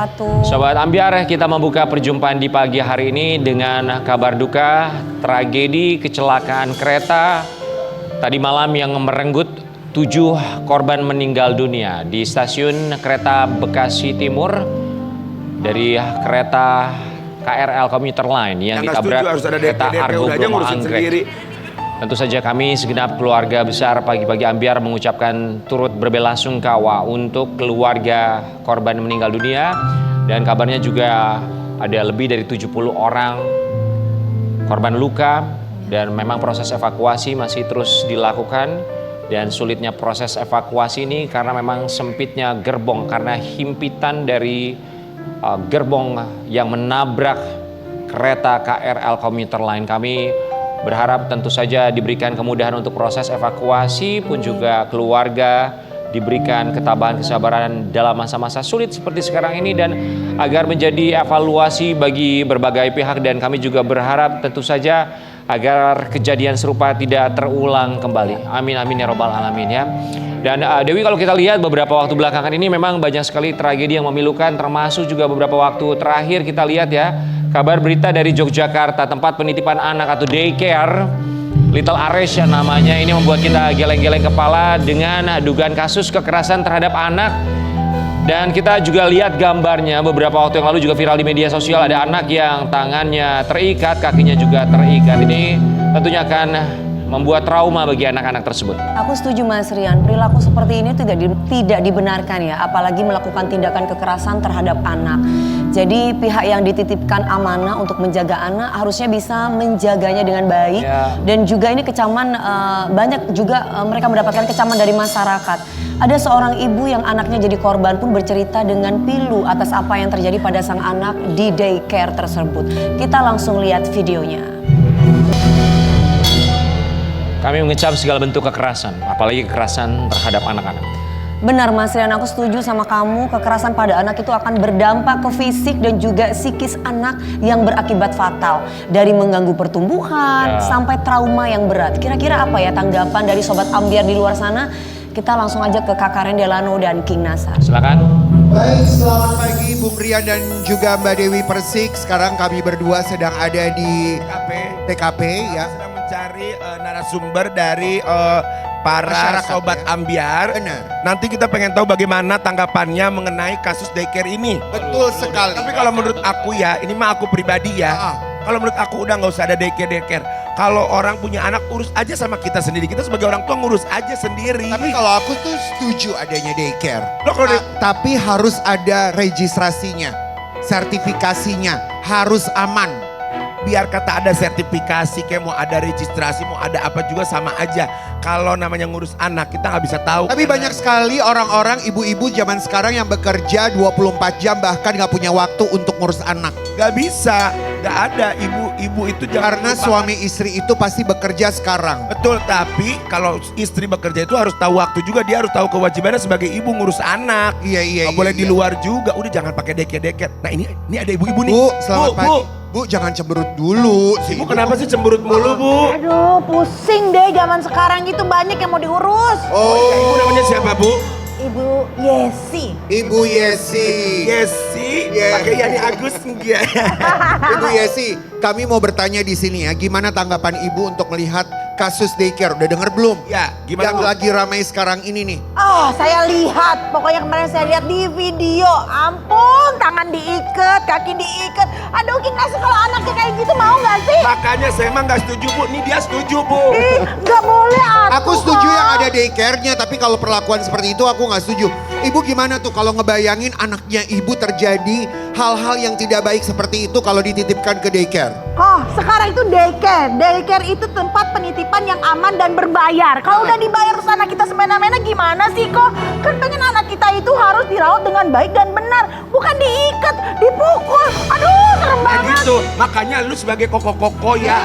wabarakatuh. Sobat Ambiar, kita membuka perjumpaan di pagi hari ini dengan kabar duka tragedi kecelakaan kereta tadi malam yang merenggut 7 korban meninggal dunia di stasiun kereta Bekasi Timur dari kereta KRL Komuter Line yang ditabrak kereta Argo Bromo Anggrek. Tentu saja kami segenap keluarga besar pagi-pagi Ambiar mengucapkan turut berbelasungkawa untuk keluarga korban meninggal dunia, dan kabarnya juga ada lebih dari 70 orang korban luka, dan memang proses evakuasi masih terus dilakukan. Dan sulitnya proses evakuasi ini karena memang sempitnya gerbong, karena himpitan dari gerbong yang menabrak kereta KRL Komuter Line. Kami berharap tentu saja diberikan kemudahan untuk proses evakuasi, pun juga keluarga diberikan ketabahan kesabaran dalam masa-masa sulit seperti sekarang ini, dan agar menjadi evaluasi bagi berbagai pihak. Dan kami juga berharap tentu saja agar kejadian serupa tidak terulang kembali. Amin amin ya robbal alamin ya. Dan Dewi, kalau kita lihat beberapa waktu belakangan ini memang banyak sekali tragedi yang memilukan, termasuk juga beberapa waktu terakhir kita lihat ya, kabar berita dari Yogyakarta, tempat penitipan anak atau daycare Little Ares namanya, ini membuat kita geleng-geleng kepala dengan dugaan kasus kekerasan terhadap anak. Dan kita juga lihat gambarnya beberapa waktu yang lalu juga viral di media sosial, ada anak yang tangannya terikat, kakinya juga terikat. Ini tentunya akan membuat trauma bagi anak-anak tersebut. Aku setuju Mas Rian, perilaku seperti ini tidak dibenarkan ya, apalagi melakukan tindakan kekerasan terhadap anak. Jadi pihak yang dititipkan amanah untuk menjaga anak harusnya bisa menjaganya dengan baik. Dan juga ini kecaman, banyak juga mereka mendapatkan kecaman dari masyarakat. Ada seorang ibu yang anaknya jadi korban pun bercerita dengan pilu atas apa yang terjadi pada sang anak di daycare tersebut. Kita langsung lihat videonya. Kami mengecam segala bentuk kekerasan, apalagi kekerasan terhadap anak-anak. Benar Mas Rian, aku setuju sama kamu. Kekerasan pada anak itu akan berdampak ke fisik dan juga psikis anak yang berakibat fatal. Dari mengganggu pertumbuhan sampai trauma yang berat. Kira-kira apa ya tanggapan dari Sobat Ambiar di luar sana? Kita langsung aja ke Kak Karen Delano dan King Nasar. Silakan. Baik, selamat pagi Bung Rian dan juga Mbak Dewi Persik. Sekarang kami berdua sedang ada di TKP ya. Sedang mencari narasumber dari para masyarakat, Sobat ya? Ambiar. Benar. Nanti kita pengen tahu bagaimana tanggapannya mengenai kasus daycare ini. Betul sekali. Tapi kalau menurut aku ya, ini mah aku pribadi ya. Kalau menurut aku udah nggak usah ada daycare. Kalau orang punya anak, urus aja sama kita sendiri. Kita sebagai orang tua ngurus aja sendiri. Tapi kalau aku tuh setuju adanya daycare. Loh, kalau Tapi harus ada registrasinya, sertifikasinya, harus aman. biar kata ada sertifikasi, kayak mau ada registrasi, mau ada apa juga sama aja. Kalau namanya ngurus anak, kita nggak bisa tahu. Tapi banyak sekali orang-orang ibu-ibu zaman sekarang yang bekerja 24 jam bahkan nggak punya waktu untuk ngurus anak. Gak bisa, gak ada ibu-ibu itu Karena suami istri itu pasti bekerja sekarang. Betul, tapi kalau istri bekerja itu harus tahu waktu juga. Dia harus tahu kewajibannya sebagai ibu ngurus anak. Iya. Gak boleh di luar juga. Udah jangan pakai deket-deket. Nah ini ada ibu-ibu nih. Bu, selamat pagi. Bu, jangan cemberut dulu. Ibu kenapa sih cemberut mulu, Bu? Aduh, pusing deh zaman sekarang gitu, banyak yang mau diurus. Oh, ibu namanya siapa, Bu? Ibu Yesi. Ibu Yesi. Yesi, pakai Yani Agus enggak? Ibu Yesi, kami mau bertanya di sini ya, gimana tanggapan Ibu untuk melihat kasus daycare? Udah denger belum? Ya, gimana, Yang Bu? lagi ramai sekarang ini nih. Oh, saya lihat. Pokoknya kemarin saya lihat di video. Ampun, tangan diikat, kaki diikat. Aduh, Kinasi kalau anaknya kayak gitu mau gak sih? Makanya saya emang gak setuju, Bu. Ini dia setuju, Bu. Ih, gak boleh Aku setuju yang ada daycare-nya, tapi kalau perlakuan seperti itu aku nggak setuju. Ibu gimana tuh kalau ngebayangin anaknya Ibu terjadi hal-hal yang tidak baik seperti itu kalau dititipkan ke daycare? Oh, sekarang itu daycare. Daycare itu tempat penitipan yang aman dan berbayar. Kalau udah dibayar terus anak kita semena-mena gimana sih kok? Kan pengen anak kita itu harus dirawat dengan baik dan benar. Bukan diikat, dipukul. Aduh, serem Nah banget. gitu, makanya lu sebagai koko-koko ya.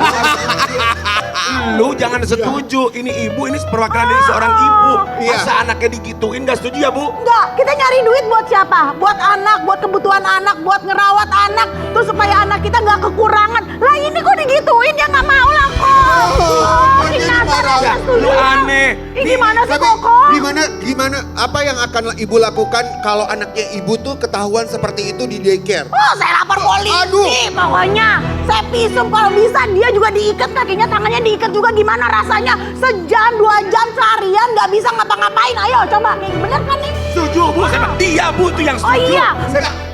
Lu jangan setuju, ini ibu, ini perwakilan dari seorang ibu. Iya. Masa anaknya digituin gak setuju ya, Bu? Enggak, kita nyari duit buat siapa? Buat anak, buat kebutuhan anak, buat ngerawat anak. Terus supaya anak kita gak kekurangan. Lah ini kok digituin, ya gak mau lah kok. Oh, Kinasar marah. aja setuju. Lu aneh. Ih, gimana sih Tapi Koko? gimana Gimana, apa yang akan ibu lakukan kalau anaknya ibu tuh ketahuan seperti itu di daycare? Oh, saya lapor polisi. Aduh. Pokoknya saya pisum kalau bisa dia juga diikat kakinya, tangannya diikat juga. Gimana rasanya? Sejam, 2 jam, seharian nggak bisa ngapa-ngapain. Ayo coba, nih bener kan nih? Setuju Bu, dia Bu tuh yang Oh setuju. iya,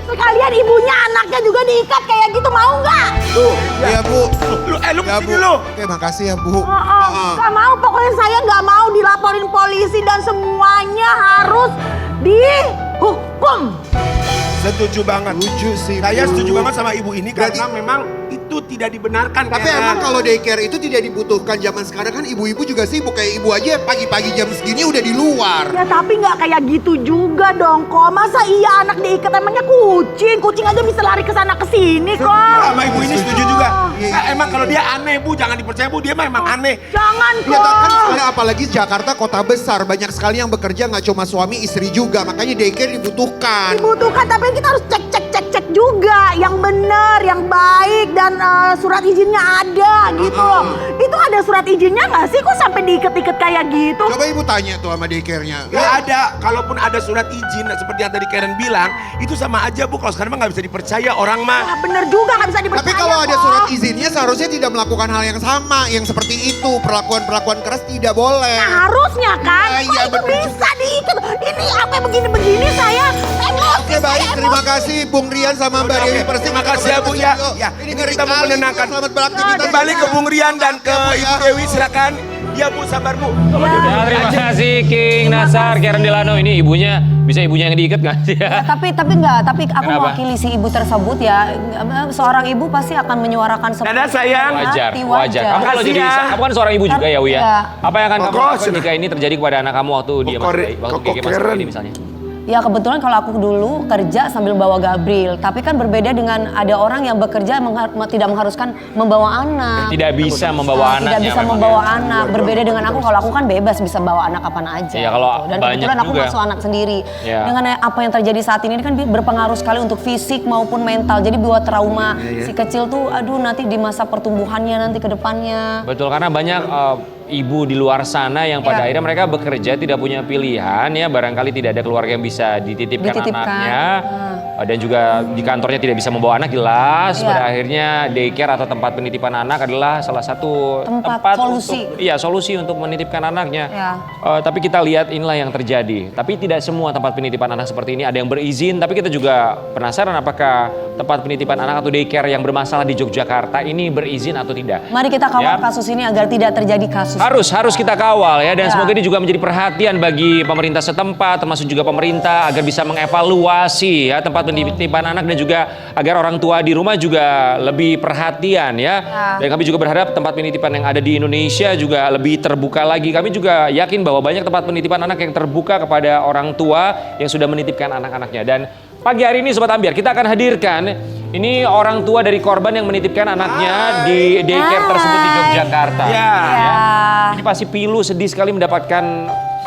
sekalian ibunya anaknya juga diikat kayak gitu, mau nggak? Tuh, ya Bu. Lu Ya kesini Bu. lu. Oke, makasih ya Bu. Nggak mau, pokoknya saya nggak mau dilaporin polisi dan semuanya harus dihukum. Setuju banget. Setuju sih, Saya Bu. setuju banget sama ibu ini Berarti- karena memang itu tidak dibenarkan. Tapi Karen. emang kalau daycare itu tidak dibutuhkan zaman sekarang kan ibu-ibu juga sibuk. Kayak ibu aja pagi-pagi jam segini udah di luar. Ya tapi nggak kayak gitu juga dong kok. Masa iya anak diikat, emangnya kucing? Kucing aja bisa lari ke sana ke sini kok. sama ibu ini setuju juga. Iya. Nah, emang kalau dia aneh Bu, jangan dipercaya Bu, dia memang aneh. Jangan Ya kan kok. sekarang apalagi Jakarta kota besar. Banyak sekali yang bekerja nggak cuma suami istri juga. Makanya daycare dibutuhkan. Dibutuhkan, tapi kita harus cek juga yang benar, yang baik, dan surat izinnya ada gitu loh. Itu ada surat izinnya nggak sih? Kok sampai diikat-ikat kayak gitu? Coba ibu tanya tuh sama daycare-nya. Gak ada, kalaupun ada surat izin seperti yang tadi Karen bilang, itu sama aja Bu. Kalau sekarang mah nggak bisa dipercaya orang mah. Wah, bener juga nggak bisa dipercaya. Tapi kalau ada kok. surat izinnya seharusnya tidak melakukan hal yang sama. Yang seperti itu, perlakuan-perlakuan keras tidak boleh. Nah, harusnya kan? Iya, iya, Kok itu bener bisa diikat? Ini apa begini-begini saya emosi. Oke baik, saya terima emosi. kasih Bung Rian sama Mbak Oke, Dewi oke. Persik. Terima kasih ya Bu ya. Ya, Ini ini ngeri kita mau kali. menenangkan. Selamat beraktivitas. Kembali ke Bung Rian dan ke Ya, Bu, Ibu ya. Dewi, silakan. Ya Bu, sabar Bu. Ya, terima kasih King Nasar, Karen Delano. Ini ibunya, bisa ibunya yang diikat nggak sih ya? Tapi aku Kenapa? mewakili si ibu tersebut ya. Seorang ibu pasti akan menyuarakan seperti Dadah, sayang. Wajar, hati, wajar. Kamu kalau Makasih jadi, ya. kamu kan seorang ibu juga ya Wi ya? Iya. Apa yang akan kamu Pokoknya. lakukan jika ini terjadi kepada anak kamu waktu dia masih bayi, waktu Gege masih Keren. ini misalnya? Ya kebetulan kalau aku dulu kerja sambil bawa Gabriel, tapi kan berbeda dengan ada orang yang bekerja tidak mengharuskan membawa anak. Tidak bisa membawa Tidak anaknya bisa memang membawa ya. anak. Berbeda dengan aku, kalau aku kan bebas bisa bawa anak kapan aja. Iya, kalau gitu. Dan banyak kebetulan aku juga. ngasuh anak sendiri. Iya. Dengan apa yang terjadi saat ini kan berpengaruh sekali untuk fisik maupun mental. Jadi buat trauma si kecil tuh, aduh nanti di masa pertumbuhannya nanti ke depannya. Betul, karena banyak ibu di luar sana yang pada Iya. akhirnya mereka bekerja tidak punya pilihan ya, barangkali tidak ada keluarga yang bisa dititipkan anaknya. Dan juga di kantornya tidak bisa membawa anak, jelas. Iya. Pada akhirnya daycare atau tempat penitipan anak adalah salah satu Tempat solusi. solusi untuk menitipkan anaknya. Iya. Tapi kita lihat inilah yang terjadi. Tapi tidak semua tempat penitipan anak seperti ini ada yang berizin. Tapi kita juga penasaran apakah tempat penitipan anak atau daycare yang bermasalah di Yogyakarta ini berizin atau tidak. Mari kita kawal Ya. kasus ini agar tidak terjadi kasus. Harus kita kawal ya, dan Ya. semoga ini juga menjadi perhatian bagi pemerintah setempat, termasuk juga pemerintah agar bisa mengevaluasi ya tempat penitipan anak, dan juga agar orang tua di rumah juga lebih perhatian ya. Dan kami juga berharap tempat penitipan yang ada di Indonesia juga lebih terbuka lagi. Kami juga yakin bahwa banyak tempat penitipan anak yang terbuka kepada orang tua yang sudah menitipkan anak-anaknya. Dan pagi hari ini Sobat Ambiar, kita akan hadirkan ini orang tua dari korban yang menitipkan anaknya di daycare tersebut di Yogyakarta. Ya. Ini pasti pilu, sedih sekali mendapatkan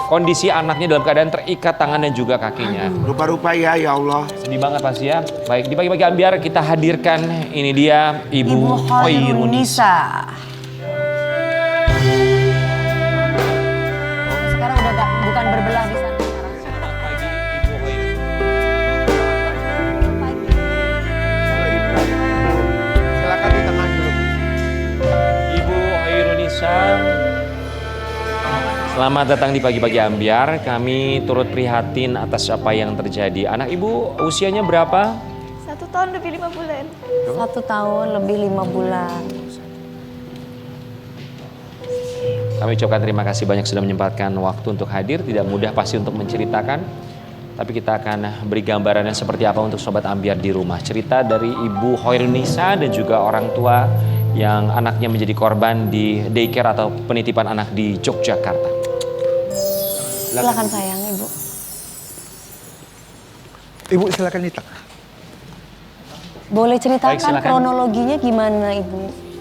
kondisi anaknya dalam keadaan terikat tangan dan juga kakinya. Rupa-rupa ya Allah. Sedih banget pasti ya. Baik, di pagi-pagi Ambiar kita hadirkan ini dia Ibu Hoirunisa. Sekarang udah bukan berbelah di sana. Silakan di tengah dulu. Ibu Hoirunisa, selamat datang di pagi-pagi Ambiar. Kami turut prihatin atas apa yang terjadi. Anak ibu usianya berapa? 1 tahun lebih 5 bulan. 1 tahun lebih 5 bulan. Kami ucapkan terima kasih banyak sudah menyempatkan waktu untuk hadir. Tidak mudah pasti untuk menceritakan, tapi kita akan beri gambarannya seperti apa untuk Sobat Ambiar di rumah. Cerita dari Ibu Hoirunisa dan juga orang tua yang anaknya menjadi korban di daycare atau penitipan anak di Yogyakarta. Silakan sayang Ibu. Ibu silakan di tengah. Boleh ceritakan Baik, silakan. kronologinya gimana Ibu?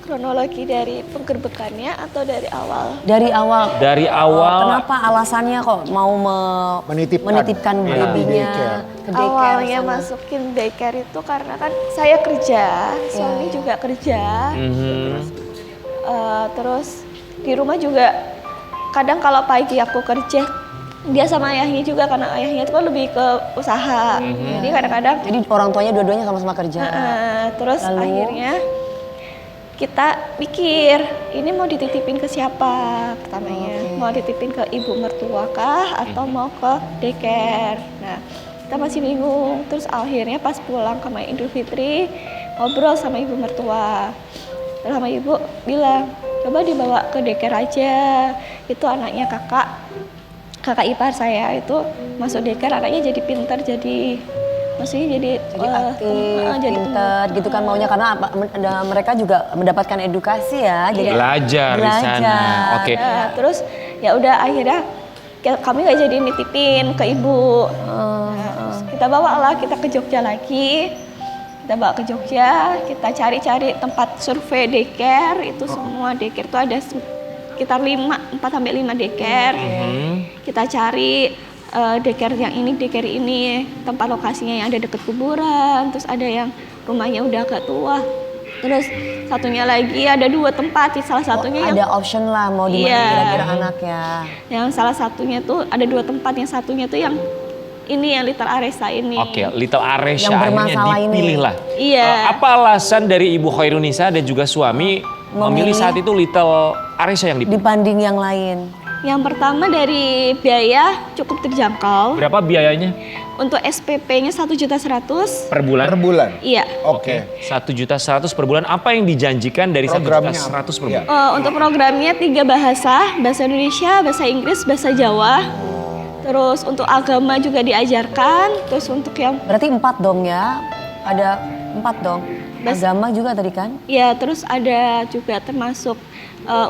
Kronologi dari penggerbekannya atau dari awal? Dari awal. Dari awal Kenapa alasannya kok mau menitipkan Iya. babynya ke daycare Awalnya sana? masukin daycare itu karena kan saya kerja, suami juga kerja. Terus di rumah juga kadang kalau pagi aku kerja Dia sama ayahnya juga karena ayahnya itu kan lebih ke usaha. Jadi kadang-kadang Jadi orang tuanya dua-duanya sama-sama kerja. terus Lalu? akhirnya kita mikir ini mau dititipin ke siapa pertamanya. Mau dititipin ke ibu mertua kah atau mau ke daycare. Nah, kita masih bingung. Terus akhirnya pas pulang ke Idul Fitri ngobrol sama ibu mertua. Terus sama ibu bilang, coba dibawa ke daycare aja. Itu anaknya kakak ipar saya itu masuk daycare, anaknya jadi pintar, jadi maksudnya jadi Aktif, jadi pintar gitu kan maunya karena mereka juga mendapatkan edukasi ya. Jadi Belajar di sana. Oke. Nah, terus ya udah akhirnya kami nggak jadi nitipin ke ibu. Terus kita bawa lah kita ke Jogja lagi. Kita bawa ke Jogja, kita cari-cari tempat survei daycare, itu semua daycare itu ada sekitar 4 sampai 5 daycare. Kita cari daycare yang ini, daycare ini, tempat lokasinya yang ada dekat kuburan, terus ada yang rumahnya udah agak tua. Terus satunya lagi ada 2 tempat, salah satunya yang ada option lah mau di mana Iya. kira-kira anaknya. yang salah satunya tuh ada 2 tempat, yang satunya tuh yang ini yang Little Aresa ini. Oke, Little Aresha Yang akhirnya bermasalah ini. dipilih lah. Iya. Apa alasan dari Ibu Khairunisa dan juga suami memilih saat itu Little Aresha yang dipilih? Dibanding yang lain. Yang pertama dari biaya cukup terjangkau. Berapa biayanya Untuk SPP-nya 1.100.000 per bulan? Per bulan. Iya. Oke. 1.100.000 per bulan. Apa yang dijanjikan dari Programnya 1.100.000 per apa? bulan? Untuk programnya 3 bahasa Indonesia, bahasa Inggris, bahasa Jawa. Terus untuk agama juga diajarkan. Terus untuk yang Berarti 4 dong ya. Ada 4 dong. Agama juga tadi kan? ya terus ada juga termasuk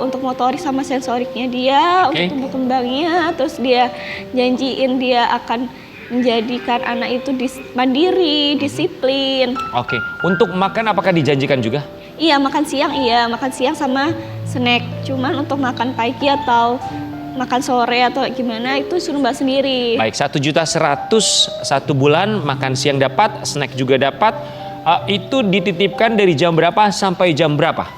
untuk motorik sama sensoriknya dia, Oke. untuk tumbuh kembangnya. Terus dia janjiin dia akan menjadikan anak itu mandiri, disiplin. Oke, untuk makan apakah dijanjikan juga? Iya makan siang sama snack. Cuman untuk makan pagi atau makan sore atau gimana itu suruh mbak sendiri. Baik, 1.100.000 1 bulan, makan siang dapat, snack juga dapat. Itu dititipkan dari jam berapa sampai jam berapa?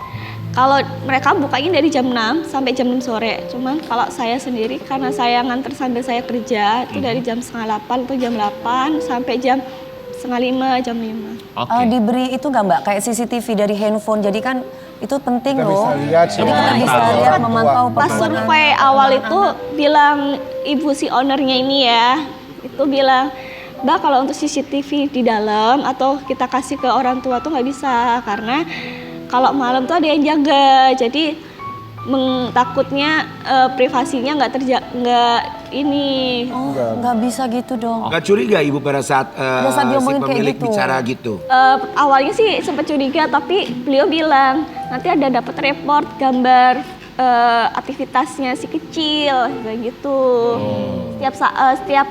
Kalau mereka bukanya dari jam 6 sampai jam 6 sore. Cuman kalau saya sendiri karena saya nganter sambil saya kerja itu dari jam 7:30 atau jam 8 sampai jam 4:30, jam 5. Oke. Diberi itu nggak Mbak kayak CCTV dari handphone. Jadi kan itu penting Kita loh. bisa lihat Jadi kita bisa memantau lihat orang tua. memantau Pas perkembangan. survei awal itu bilang ibu si ownernya ini ya, itu bilang, Mbak kalau untuk CCTV di dalam atau kita kasih ke orang tua tuh nggak bisa karena kalau malam tuh ada yang jaga, jadi takutnya privasinya nggak ini. Oh, nggak bisa gitu dong. Gak curiga ibu pada saat, Pada saat dia si omongin kayak pemilik gitu. bicara gitu? Awalnya sih sempat curiga tapi beliau bilang nanti ada dapat report gambar aktivitasnya si kecil kayak gitu. Setiap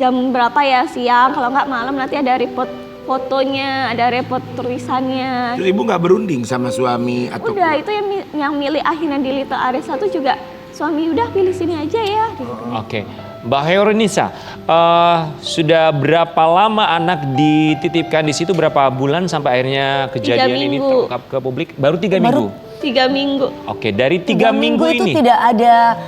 jam berapa ya siang, kalau nggak malam nanti ada report fotonya, ada report tulisannya. Terus ibu nggak berunding sama suami atau? Udah itu yang milih akhirnya di Little Aresa tuh juga suami udah pilih sini aja ya. Gitu. Oke, Mbak Khairunisa, sudah berapa lama anak dititipkan di situ? Berapa bulan sampai akhirnya kejadian ini minggu. terungkap ke publik? Baru 3 minggu. 3 minggu. Oke, dari 3 minggu itu ini. tidak ada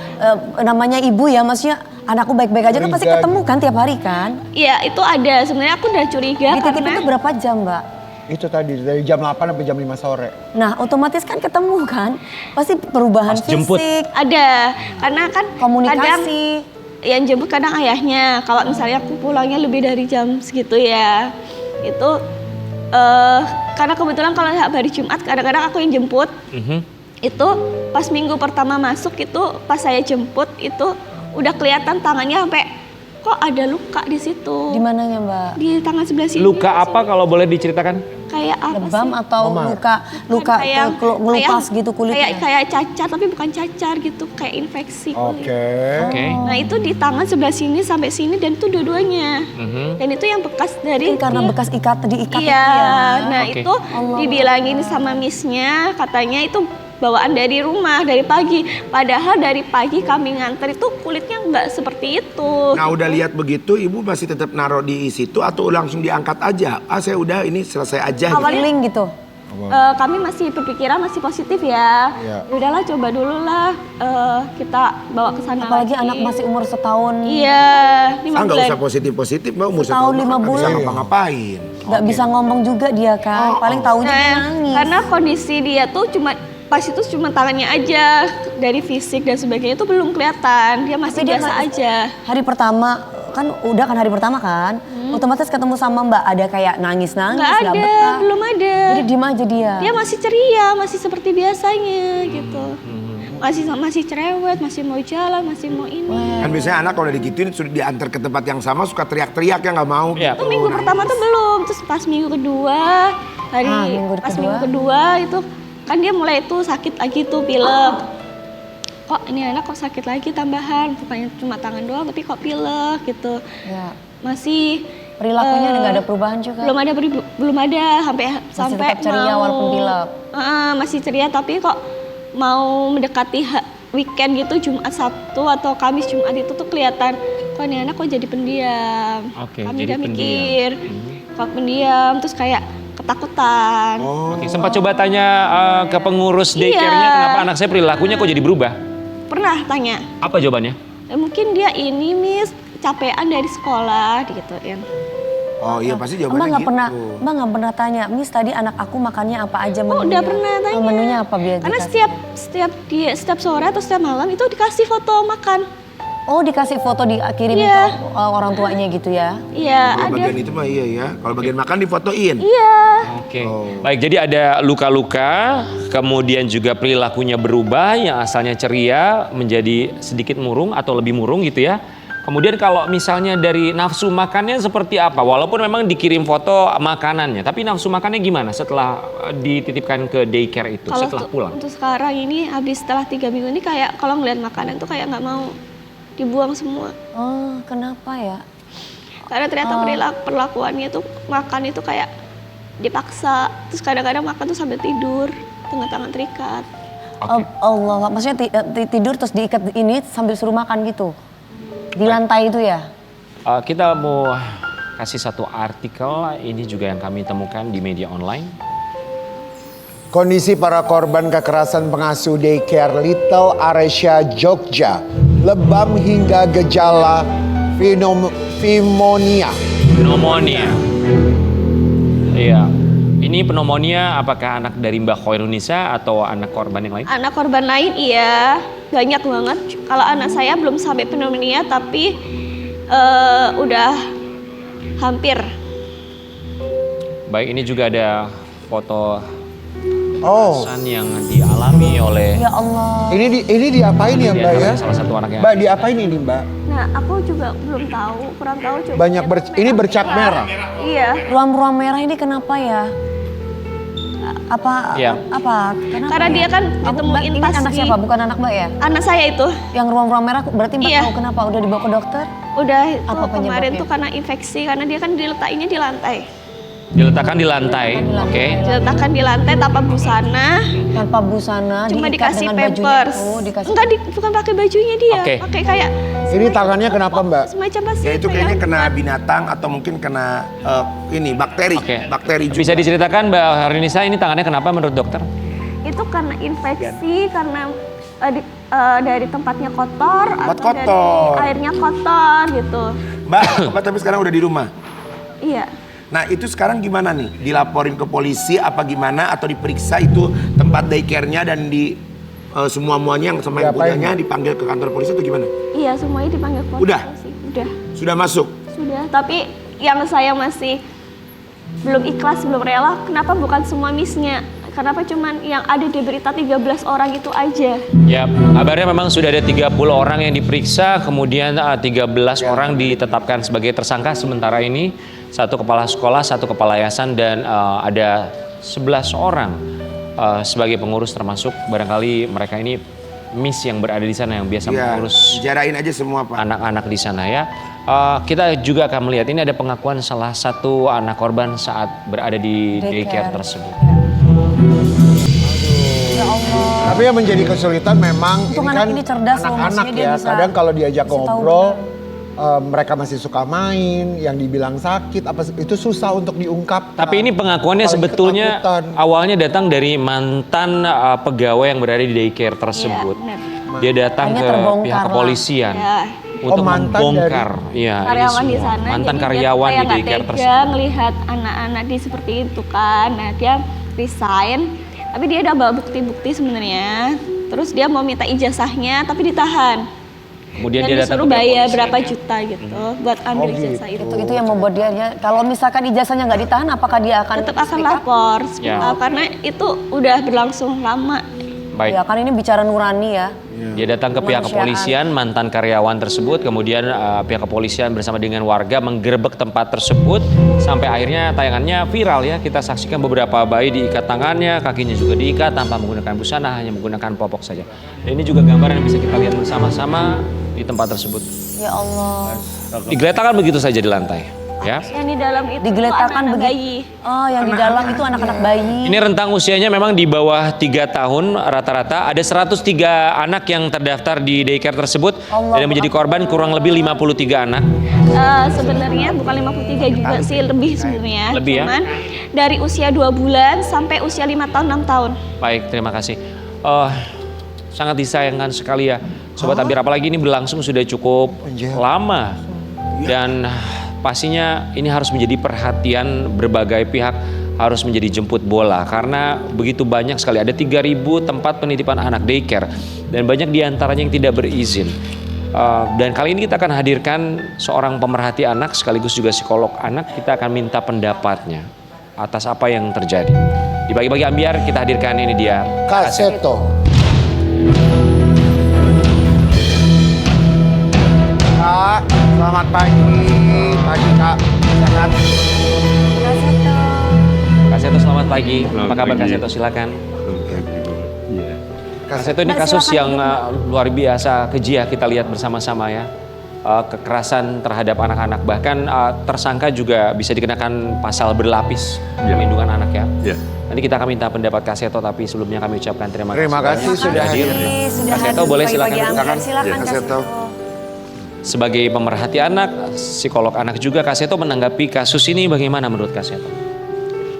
namanya ibu ya, maksudnya anakku baik-baik aja kan pasti Curiga ketemu kan tiap hari kan? Iya itu ada, sebenarnya aku udah curiga Dititip karena itu berapa jam Mbak? Itu tadi dari jam 8 sampai jam 5 sore. Nah otomatis kan ketemu kan? Pasti perubahan Pas jemput. fisik, ada, karena kan kadang komunikasi. yang jemput kadang ayahnya. Kalau misalnya aku pulangnya lebih dari jam segitu ya, itu karena kebetulan kalau hari Jumat kadang-kadang aku yang jemput. Itu pas minggu pertama masuk itu pas saya jemput itu udah kelihatan tangannya sampai kok ada luka di situ. Di mananya Mbak? Di tangan sebelah sini. Luka apa kalau boleh diceritakan? Kayak apa Lebam sih? atau luka ngelupas gitu kulitnya? Kayak cacar tapi bukan cacar gitu, kayak infeksi kulit. Oke. Oke. Nah itu di tangan sebelah sini sampai sini dan itu dua-duanya. Dan itu yang bekas dari Mungkin karena bekas diikat Iya, itu ya. nah Oke. itu dibilangin sama missnya katanya itu bawaan dari rumah dari pagi. Padahal dari pagi kami nganter itu kulitnya nggak seperti itu. Nah udah lihat begitu ibu masih tetap naruh di situ atau langsung diangkat aja? Saya udah ini selesai aja. Gitu. Feeling gitu. Kami masih berpikiran masih positif ya. Iya. Ya udahlah coba dulu lah kita bawa ke sana Apalagi lagi. anak masih umur setahun. Iya, 5 Nggak bulan. usah positif-positif, Mbak. Umur Setahun, 5 nggak bisa bulan. ngapa-ngapain. Nggak bisa ngomong juga dia kan. Paling taunya dia Nah, nangis. karena kondisi dia tuh pas itu cuma tangannya aja, dari fisik dan sebagainya itu belum kelihatan. Dia masih Tapi dia biasa aja. Hari pertama kan udah kan hari pertama kan. Otomatis ketemu sama Mbak ada kayak nangis-nangis, Nggak nggak ada, betah. belum ada. Jadi diem aja dia. Dia masih ceria, masih seperti biasanya gitu. Masih cerewet, masih mau jalan, masih mau ini. Kan biasanya anak kalau udah digituin sudah diantar ke tempat yang sama suka teriak-teriak ya nggak mau. Iya. Itu minggu pertama tuh belum, terus pas minggu kedua, minggu kedua itu kan dia mulai tuh sakit lagi tuh pilek. Kok ini anak kok sakit lagi tambahan, bukannya cuma tangan doang tapi kok pilek gitu. Ya. Masih Perilakunya nggak ada perubahan juga. belum ada sampai tetap ceria walaupun pilek. Masih ceria tapi kok mau mendekati weekend gitu Jumat Sabtu atau Kamis Jumat itu tuh kelihatan kok ini anak kok jadi pendiam. Oke, Kami jadi udah pendiam. mikir kok pendiam terus kayak ketakutan. Oke, sempat coba tanya ke pengurus Iya. daycare-nya kenapa anak saya perilakunya kok jadi berubah? Pernah tanya, Apa jawabannya? mungkin dia ini Miss capean dari sekolah digituin. Oh iya pasti Mbak jawabannya nggak gitu. pernah tanya, Miss tadi anak aku makannya apa aja Oh, menunya? udah pernah tanya. Menunya apa biar Karena dikasih? setiap sore atau setiap malam itu dikasih foto makan. Oh dikasih foto dikirim Iya. ke orang tuanya gitu ya? Iya, Kalau ada. bagian itu mah iya ya. Kalau bagian makan difotoin. Iya. Oke, baik. Jadi ada luka-luka, kemudian juga perilakunya berubah yang asalnya ceria menjadi sedikit murung atau lebih murung gitu ya. Kemudian kalau misalnya dari nafsu makannya seperti apa? Walaupun memang dikirim foto makanannya, tapi nafsu makannya gimana setelah dititipkan ke daycare itu, Kalau setelah pulang? untuk sekarang ini habis setelah 3 minggu ini kayak kalau ngeliat makanan tuh kayak nggak mau dibuang semua. Oh kenapa ya? Karena ternyata perlakuannya tuh makan itu kayak dipaksa. Terus kadang-kadang makan tuh sambil tidur dengan tangan terikat. Oke. Allah, maksudnya tidur terus diikat ini sambil suruh makan gitu? Di lantai itu ya? Kita mau kasih satu artikel, ini juga yang kami temukan di media online. Kondisi para korban kekerasan pengasuh daycare Little Aresya Jogja, lebam hingga gejala pneumonia. Pneumonia. Iya. Ini pneumonia apakah anak dari Mbak Khairunisa atau anak korban yang lain? Anak korban lain iya, banyak banget. Kalau anak saya belum sampai pneumonia tapi udah hampir. Baik, ini juga ada foto Oh, kekerasan yang dialami oleh Ya Allah. ini diapain ya Mbak ya? salah satu anak yang Mbak diapain ini Mbak? Nah, aku juga belum tahu, kurang tahu coba. Banyak ini bercak merah. Iya. Ruam-ruam merah ini kenapa ya? Apa? Iya. Apa? Kenapa Karena ya? dia kan Mbak, ditemuin ini pas anak di- siapa? Bukan anak Mbak ya? Anak saya itu Yang ruam-ruam merah berarti Mbak Iya. tahu kenapa? Udah dibawa ke dokter? udah itu Apa kemarin penyebabnya? tuh karena infeksi karena dia kan diletakinnya di lantai. diletakkan di lantai, oke? Diletakkan di lantai tanpa busana, Tanpa busana, cuma diikat dikasih dengan bajunya pampers. itu, dikasih. Enggak, bukan pakai bajunya dia, Oke. pakai kayak Ini tangannya kenapa Mbak? semacam pasti Ya itu kayaknya kena binatang atau mungkin kena ini bakteri. Oke. Bakteri juga. Bisa diceritakan Mbak Khairunisa ini tangannya kenapa menurut dokter? itu karena infeksi karena dari tempatnya kotor Tempat atau dari kotor. airnya kotor gitu. Mbak tapi sekarang udah di rumah. Iya. Nah itu sekarang gimana nih? Dilaporin ke polisi apa gimana atau diperiksa itu tempat daycare-nya dan di semua-muanya yang sama yang Diapain, punyanya dipanggil ke kantor polisi atau gimana? Iya, semuanya dipanggil polisi. Udah? Sih. Udah. Sudah masuk? Sudah, tapi yang saya masih belum ikhlas, belum rela, kenapa bukan semua miss-nya? Kenapa cuman yang ada di berita 13 orang itu aja? Ya, kabarnya memang sudah ada 30 orang yang diperiksa, kemudian 13 orang ditetapkan sebagai tersangka sementara ini, 1 kepala sekolah, 1 kepala yayasan dan ada 11 orang sebagai pengurus termasuk barangkali mereka ini miss yang berada di sana yang biasa Iya, mengurus jarain aja semua Pak. anak-anak di sana ya. Kita juga akan melihat ini ada pengakuan salah satu anak korban saat berada di daycare tersebut. Ya Allah. Tapi yang menjadi kesulitan memang Untung ini anak kan ini cerdas loh, anak-anak maksudnya dia ya. bisa Kadang kalau diajak kasih tahu ngobrol, mereka masih suka main, yang dibilang sakit, apa itu susah untuk diungkap. Tapi ini pengakuannya Apalagi sebetulnya ketakutan. awalnya datang dari mantan pegawai yang berada di daycare tersebut. benar. Dia datang Akhirnya ke terbongkar pihak lah. kepolisian Ya. untuk mantan membongkar ya, ini Karyawan di semua. sana. Mantan jadi karyawan dia di kayak daycare nggak tega tersebut. ngelihat anak-anak di seperti itu kan. Nah dia resign, tapi dia udah bawa bukti-bukti sebenarnya. Terus dia mau minta ijazahnya, tapi ditahan. Kemudian Dan dia datang disuruh ke pihak bayar kepolisian, berapa ya. juta gitu buat ambil ijazah itu. Itu yang membuat dia kalau misalkan ijazahnya nggak ditahan, apakah dia akan Tetap akan speak up? lapor, Ya. karena itu udah berlangsung lama. Baik. Ya kan ini bicara nurani ya. Dia datang ke pihak Kemanusiaan. kepolisian, mantan karyawan tersebut, kemudian pihak kepolisian bersama dengan warga menggerebek tempat tersebut sampai akhirnya tayangannya viral ya. Kita saksikan beberapa bayi diikat tangannya, kakinya juga diikat tanpa menggunakan busana, hanya menggunakan popok saja. Dan ini juga gambaran yang bisa kita lihat bersama-sama di tempat tersebut. Ya Allah. Digeletakkan begitu saja di lantai, ya. Yang di dalam itu Digeletakkan anak-anak begitu. bayi. Oh, yang di dalam itu anak-anak bayi. Ini rentang usianya memang di bawah 3 tahun rata-rata. Ada 103 anak yang terdaftar di daycare tersebut dan yang menjadi korban kurang lebih 53 anak. Sebenarnya bukan 53 juga sih, lebih sebenarnya. Lebih ya? Cuman dari usia 2 bulan sampai usia 5 tahun, 6 tahun. Baik, terima kasih. Sangat disayangkan sekali ya, Sobat Abir. Apalagi ini berlangsung sudah cukup lama. Dan pastinya ini harus menjadi perhatian berbagai pihak, harus menjadi jemput bola. Karena begitu banyak sekali, ada 3.000 tempat penitipan anak daycare. Dan banyak diantaranya yang tidak berizin. Dan kali ini kita akan hadirkan seorang pemerhati anak sekaligus juga psikolog anak. Kita akan minta pendapatnya atas apa yang terjadi. Di Pagi-Pagi Ambiar kita hadirkan ini dia Kak Seto. Kak, selamat pagi. Pagi Kak, sehat. Kak Seto, selamat pagi. Apa kabar pagi. Kak Seto? Silakan. Iya. Kak Seto, ini kasus yang luar biasa keji ya, kita lihat bersama-sama ya. Kekerasan terhadap anak-anak, bahkan tersangka juga bisa dikenakan pasal berlapis Ya. perlindungan anak ya. Ya. Nanti kita akan minta pendapat Kak Seto, tapi sebelumnya kami ucapkan terima kasih. Terima kasih banyak sudah hadir. Kak Seto, boleh silakan. Silakan, Ya, Kak Seto. Sebagai pemerhati anak, psikolog anak juga, Kak Seto menanggapi kasus ini bagaimana menurut Kak Seto?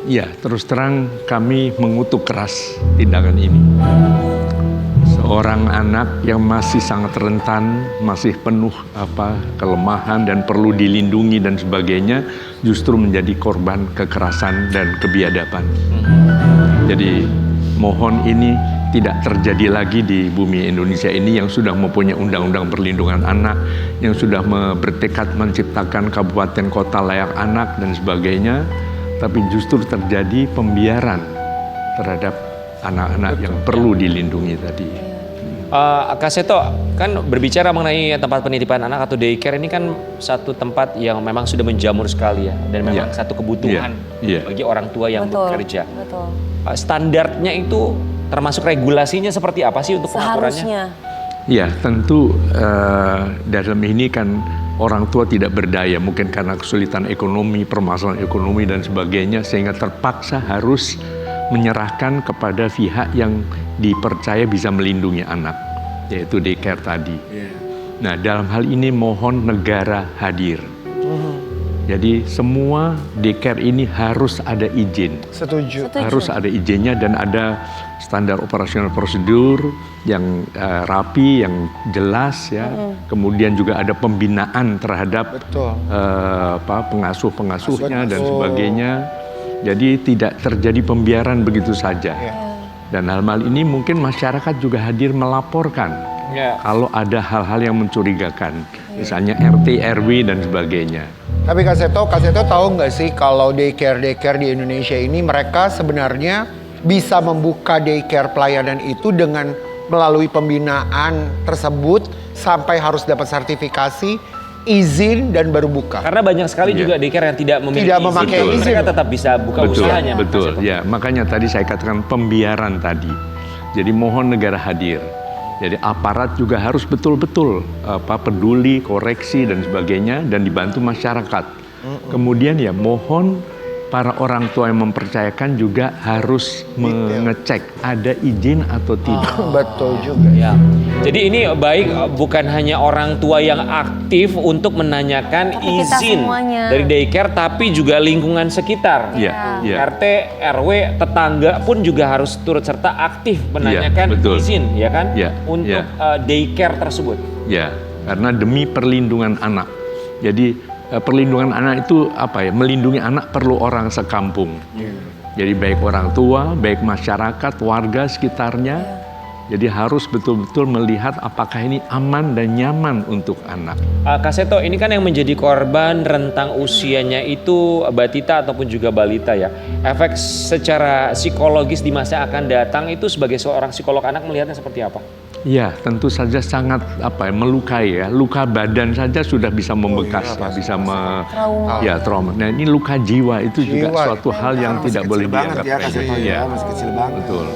Ya, terus terang kami mengutuk keras tindakan ini. Seorang anak yang masih sangat rentan, masih penuh kelemahan dan perlu dilindungi dan sebagainya, justru menjadi korban kekerasan dan kebiadaban. Jadi mohon ini tidak terjadi lagi di bumi Indonesia ini yang sudah mempunyai undang-undang perlindungan anak, yang sudah bertekad menciptakan kabupaten kota layak anak dan sebagainya, tapi justru terjadi pembiaran terhadap anak-anak yang perlu dilindungi tadi. Kak Seto, kan berbicara mengenai tempat penitipan anak atau daycare ini kan satu tempat yang memang sudah menjamur sekali ya, dan memang satu kebutuhan bagi orang tua yang bekerja. Betul. Standarnya itu termasuk regulasinya seperti apa sih untuk pengaturannya? Seharusnya. Ya, tentu dalam ini kan orang tua tidak berdaya, mungkin karena kesulitan ekonomi, permasalahan ekonomi dan sebagainya, sehingga terpaksa harus menyerahkan kepada pihak yang dipercaya bisa melindungi anak, yaitu daycare tadi. Nah, dalam hal ini mohon negara hadir. Jadi semua daycare ini harus ada izin. Setuju. Harus ada izinnya dan ada standar operasional prosedur yang rapi, yang jelas ya. Kemudian juga ada pembinaan terhadap pengasuh-pengasuhnya dan sebagainya. Jadi tidak terjadi pembiaran begitu saja. Dan hal ini mungkin masyarakat juga hadir melaporkan kalau ada hal-hal yang mencurigakan, misalnya RT, RW dan sebagainya. Tapi Kak Seto tahu nggak sih kalau daycare di Indonesia ini mereka sebenarnya bisa membuka daycare pelayanan itu dengan melalui pembinaan tersebut sampai harus dapat sertifikasi, izin dan baru buka. Karena banyak sekali juga daycare yang tidak memiliki Tidak memakai izin. mereka tetap bisa buka usahanya. Betul, ya. Makanya tadi saya katakan pembiaran tadi. Jadi mohon negara hadir. Jadi aparat juga harus betul-betul peduli, koreksi dan sebagainya dan dibantu masyarakat. Kemudian ya mohon para orang tua yang mempercayakan juga harus mengecek ada izin atau tidak. Betul juga. Ya. Jadi ini baik bukan hanya orang tua yang aktif untuk menanyakan Tapi kita izin semuanya. dari daycare, tapi juga lingkungan sekitar. Iya, iya. RT, RW, tetangga pun juga harus turut serta aktif menanyakan betul. izin, ya kan, Iya, untuk iya. daycare tersebut. Ya, karena demi perlindungan anak. Jadi perlindungan anak itu apa ya? Melindungi anak perlu orang sekampung. Jadi baik orang tua, baik masyarakat, warga sekitarnya. Jadi harus betul-betul melihat apakah ini aman dan nyaman untuk anak. Kak Seto, ini kan yang menjadi korban rentang usianya itu batita ataupun juga balita ya. Efek secara psikologis di masa akan datang itu sebagai seorang psikolog anak melihatnya seperti apa? Ya, tentu saja sangat melukai ya. Luka badan saja sudah bisa membekas, bisa trauma. Nah, ini luka jiwa itu juga suatu hal yang tidak boleh dianggap remeh. Ya, masih kecil banget. Betul.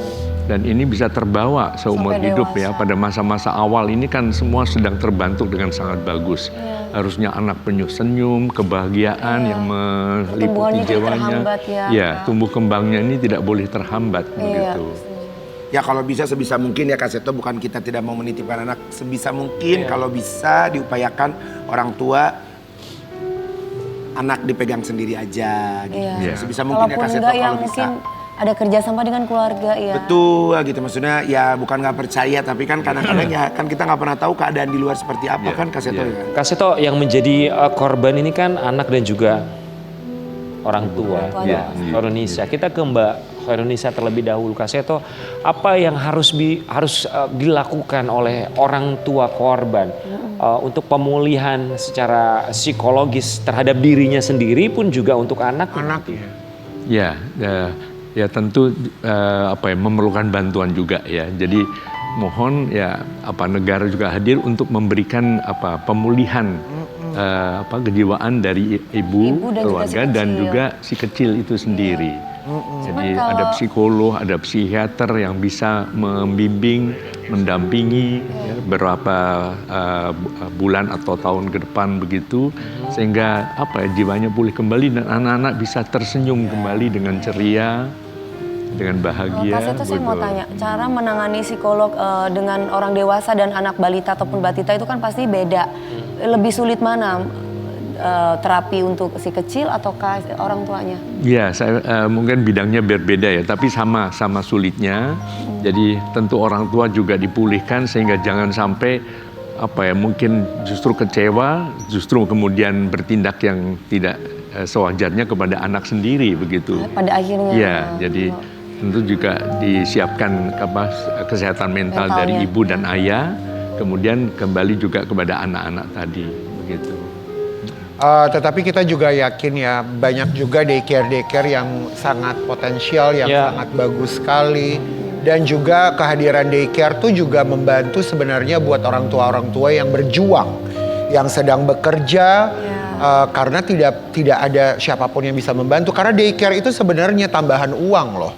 Dan ini bisa terbawa seumur Sampai hidup dewasa. ya. Pada masa-masa awal ini kan semua sedang terbantu dengan sangat bagus. Harusnya anak penuh senyum, kebahagiaan yang meliputi Pertumbuhannya tidak jiwanya. terhambat ya. Ya, tumbuh kembangnya ini tidak boleh terhambat begitu. Ya kalau bisa sebisa mungkin ya Kak Seto, bukan kita tidak mau menitipkan anak, sebisa mungkin kalau bisa diupayakan orang tua anak dipegang sendiri aja gitu. Iya. Sebisa mungkin ya Kalaupun Kak Seto enggak ya kalau bisa. mungkin ada kerjasama dengan keluarga ya. Betul gitu, maksudnya ya bukan nggak percaya tapi kan kadang-kadang ya kan kita nggak pernah tahu keadaan di luar seperti apa kan Kak Seto ya. Kak Seto, yang menjadi korban ini kan anak dan juga orang tua. Ya. Hoirunisa. Kita ke Mbak Hoirunisa terlebih dahulu. Kak Seto, apa yang harus dilakukan oleh orang tua korban untuk pemulihan secara psikologis terhadap dirinya sendiri pun juga untuk anak? Ya, tentu memerlukan bantuan juga ya. Jadi mohon ya negara juga hadir untuk memberikan pemulihan kejiwaan dari ibu dan keluarga juga si dan kecil. juga si kecil itu sendiri. Jadi ada psikolog, ada psikiater yang bisa membimbing, mendampingi beberapa bulan atau tahun ke depan begitu, sehingga jiwanya pulih kembali dan anak-anak bisa tersenyum kembali dengan ceria, dengan bahagia. Kak Seto, saya mau tanya, cara menangani psikolog dengan orang dewasa dan anak balita ataupun batita itu kan pasti beda. Lebih sulit mana? Terapi untuk si kecil ataukah orang tuanya? Ya, saya mungkin bidangnya berbeda ya, tapi sama sulitnya. Jadi tentu orang tua juga dipulihkan sehingga jangan sampai mungkin justru kecewa, justru kemudian bertindak yang tidak sewajarnya kepada anak sendiri begitu. Pada akhirnya. Ya, jadi tentu juga disiapkan kesehatan mental dari Mentalnya. ibu dan ayah, kemudian kembali juga kepada anak-anak tadi begitu. Tetapi kita juga yakin ya banyak juga daycare yang sangat potensial, yang sangat bagus sekali. Dan juga kehadiran daycare tuh juga membantu sebenarnya buat orang tua yang berjuang, yang sedang bekerja, karena tidak ada siapapun yang bisa membantu. Karena daycare itu sebenarnya tambahan uang loh.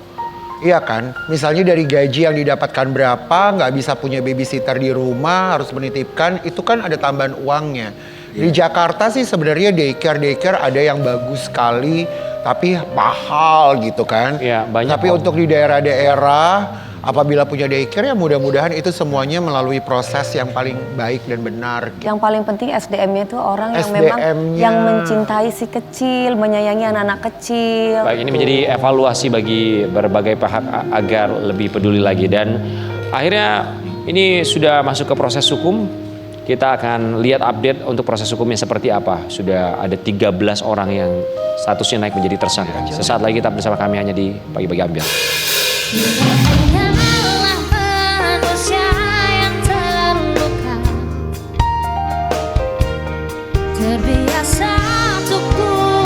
Iya kan? Misalnya dari gaji yang didapatkan berapa, nggak bisa punya babysitter di rumah, harus menitipkan, itu kan ada tambahan uangnya. Di Jakarta sih sebenarnya daycare ada yang bagus sekali, tapi mahal gitu kan. Ya, banyak tapi untuk di daerah-daerah, apabila punya daycare ya mudah-mudahan itu semuanya melalui proses yang paling baik dan benar. Yang paling penting SDM-nya itu orang yang memang SDM-nya. yang mencintai si kecil, menyayangi anak-anak kecil. Baik, ini menjadi evaluasi bagi berbagai pihak agar lebih peduli lagi. Dan akhirnya ini sudah masuk ke proses hukum. Kita akan lihat update untuk proses hukumnya seperti apa. Sudah ada 13 orang yang statusnya naik menjadi tersangka. Sesaat lagi tetap bersama kami hanya di Pagi-Pagi Ambiar.